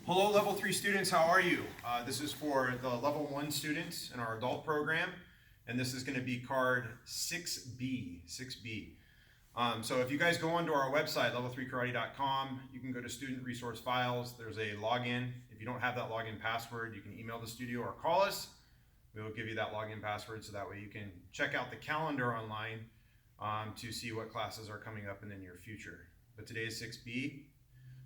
Hello level 3 students, how are you? This is for the level 1 students in our adult program, and this is going to be card 6B. So if you guys go onto our website, level3karate.com, you can go to student resource files. There's a login. If you don't have that login password, you can email the studio or call us. We will give you that login password so that way you can check out the calendar online to see what classes are coming up in the near future. But today is 6B.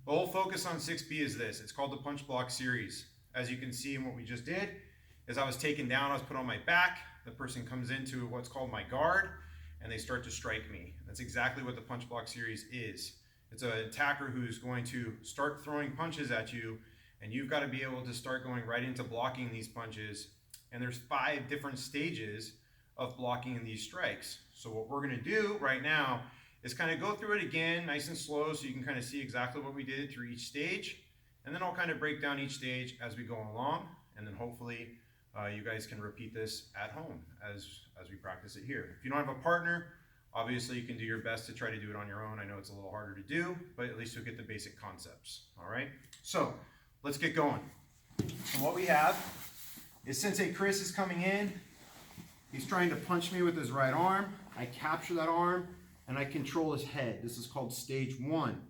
The whole focus on 6B is this. It's called the punch block series. As you can see in what we just did, is I was taken down, I was put on my back, the person comes into what's called my guard, and they start to strike me. That's exactly what the punch block series is. It's an attacker who's going to start throwing punches at you, and you've got to be able to start going right into blocking these punches. And there's 5 different stages of blocking these strikes. So what we're going to do right now is kind of go through it again nice and slow so you can kind of see exactly what we did through each stage, and then I'll kind of break down each stage as we go along, and then hopefully you guys can repeat this at home as we practice it here. If you don't have a partner, obviously you can do your best to try to do it on your own. I know it's a little harder to do, but at least you'll get the basic concepts. All right, so let's get going. So what we have is Sensei Chris is coming in. He's trying to punch me with his right arm. I capture that arm and I control his head. This is called stage 1.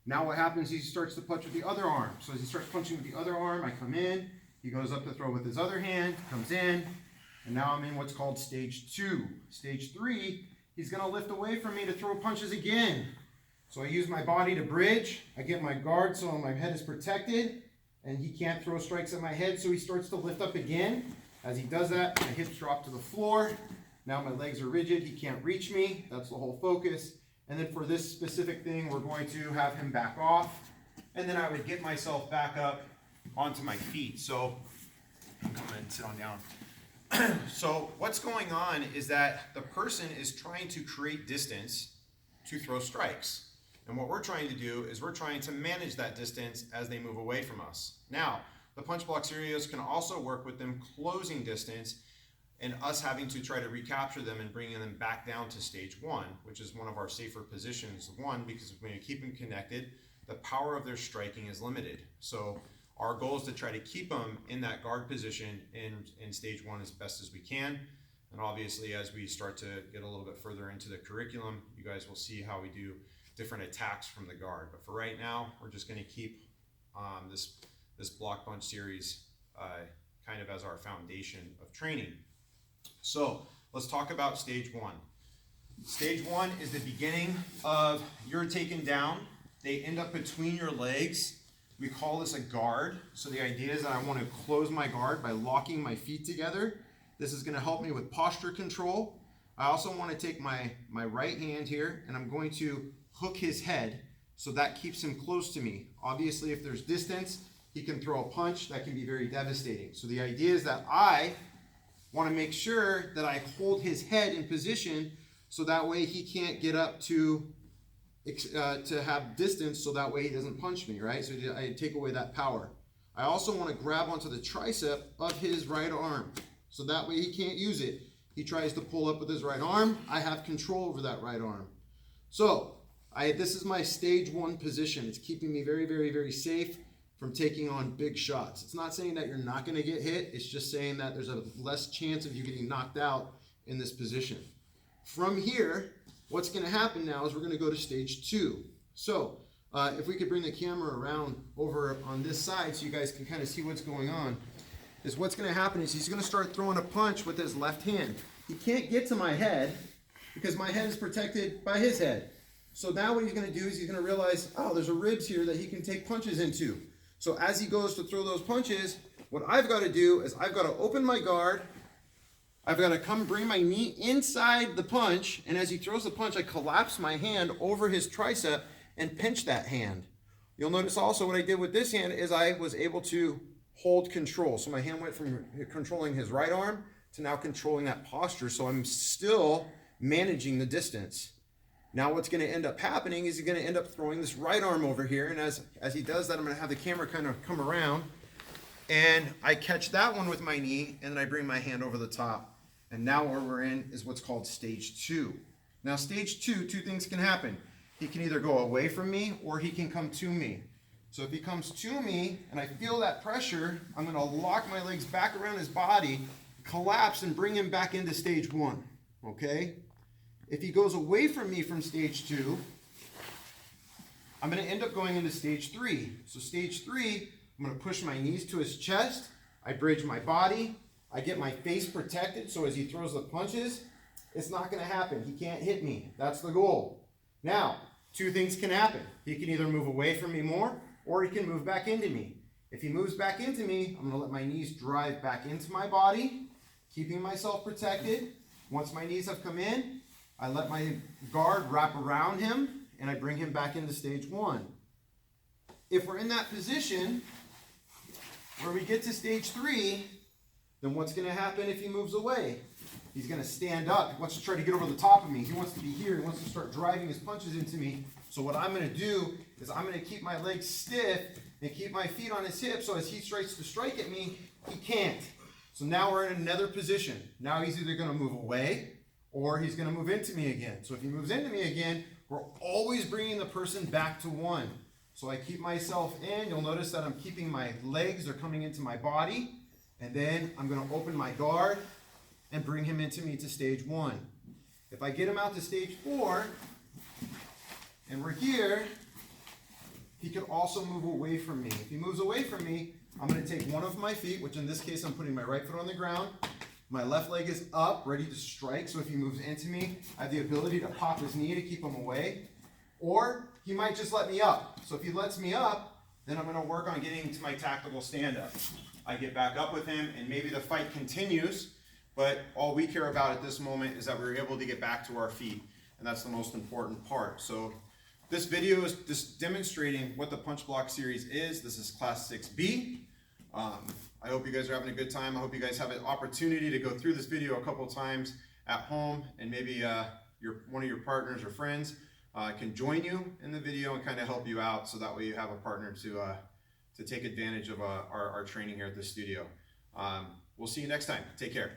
Now what happens is he starts to punch with the other arm. So as he starts punching with the other arm, I come in, he goes up to throw with his other hand, comes in, and now I'm in what's called stage 2. Stage 3, he's gonna lift away from me to throw punches again. So I use my body to bridge, I get my guard so my head is protected, and he can't throw strikes at my head, so he starts to lift up again. As he does that, my hips drop to the floor. Now my legs are rigid, he can't reach me, that's the whole focus. And then for this specific thing, we're going to have him back off, and then I would get myself back up onto my feet. So, come and sit on down. So what's going on is that the person is trying to create distance to throw strikes. And what we're trying to do is we're trying to manage that distance as they move away from us. Now, the punch block series can also work with them closing distance and us having to try to recapture them and bringing them back down to stage 1, which is one of our safer positions. One, because when you keep them connected, the power of their striking is limited. So our goal is to try to keep them in that guard position in stage 1 as best as we can. And obviously, as we start to get a little bit further into the curriculum, you guys will see how we do different attacks from the guard. But for right now, we're just going to keep this block punch series kind of as our foundation of training. So let's talk about stage 1. Stage 1 is the beginning of you're taken down. They end up between your legs. We call this a guard. So the idea is that I want to close my guard by locking my feet together. This is going to help me with posture control. I also want to take my right hand here and I'm going to hook his head so that keeps him close to me. Obviously, if there's distance, he can throw a punch that can be very devastating. So the idea is that I want to make sure that I hold his head in position so that way he can't get up to have distance so that way he doesn't punch me, right? So I take away that power. I also want to grab onto the tricep of his right arm so that way he can't use it. He tries to pull up with his right arm. I have control over that right arm. So this is my stage 1 position. It's keeping me very, very, very safe from taking on big shots. It's not saying that you're not going to get hit. It's just saying that there's a less chance of you getting knocked out in this position. From here, what's going to happen now is we're going to go to stage 2. So if we could bring the camera around over on this side so you guys can kind of see what's going on, is what's going to happen is he's going to start throwing a punch with his left hand. He can't get to my head because my head is protected by his head. So now what he's going to do is he's going to realize, oh, there's a ribs here that he can take punches into. So as he goes to throw those punches, what I've got to do is I've got to open my guard. I've got to come bring my knee inside the punch. And as he throws the punch, I collapse my hand over his tricep and pinch that hand. You'll notice also what I did with this hand is I was able to hold control. So my hand went from controlling his right arm to now controlling that posture. So I'm still managing the distance. Now what's going to end up happening is he's going to end up throwing this right arm over here, and as he does that, I'm going to have the camera kind of come around, and I catch that one with my knee, and then I bring my hand over the top. And now what we're in is what's called stage 2. Now stage 2, 2 things can happen. He can either go away from me or he can come to me. So if he comes to me and I feel that pressure, I'm going to lock my legs back around his body, collapse, and bring him back into stage 1. Okay? If he goes away from me from stage 2, I'm going to end up going into stage 3. So stage 3, I'm going to push my knees to his chest. I bridge my body. I get my face protected so as he throws the punches, it's not going to happen. He can't hit me. That's the goal. Now, 2 things can happen. He can either move away from me more, or he can move back into me. If he moves back into me, I'm going to let my knees drive back into my body, keeping myself protected. Once my knees have come in, I let my guard wrap around him, and I bring him back into stage 1. If we're in that position where we get to stage 3, then what's going to happen if he moves away? He's going to stand up. He wants to try to get over the top of me. He wants to be here. He wants to start driving his punches into me. So what I'm going to do is I'm going to keep my legs stiff and keep my feet on his hips so as he tries to strike at me, he can't. So now we're in another position. Now he's either going to move away or he's going to move into me again. So if he moves into me again, we're always bringing the person back to 1. So I keep myself in. You'll notice that I'm keeping my legs. They're coming into my body. And then I'm going to open my guard and bring him into me to stage 1. If I get him out to stage 4, and we're here, he could also move away from me. If he moves away from me, I'm going to take one of my feet, which in this case I'm putting my right foot on the ground. My left leg is up, ready to strike, so if he moves into me, I have the ability to pop his knee to keep him away. Or he might just let me up. So if he lets me up, then I'm going to work on getting to my tactical stand-up. I get back up with him, and maybe the fight continues, but all we care about at this moment is that we're able to get back to our feet, and that's the most important part. So this video is just demonstrating what the Punch Block series is. This is class 6B. I hope you guys are having a good time. I hope you guys have an opportunity to go through this video a couple times at home, and maybe one of your partners or friends can join you in the video and kind of help you out, so that way you have a partner to take advantage of our training here at the studio. We'll see you next time. Take care.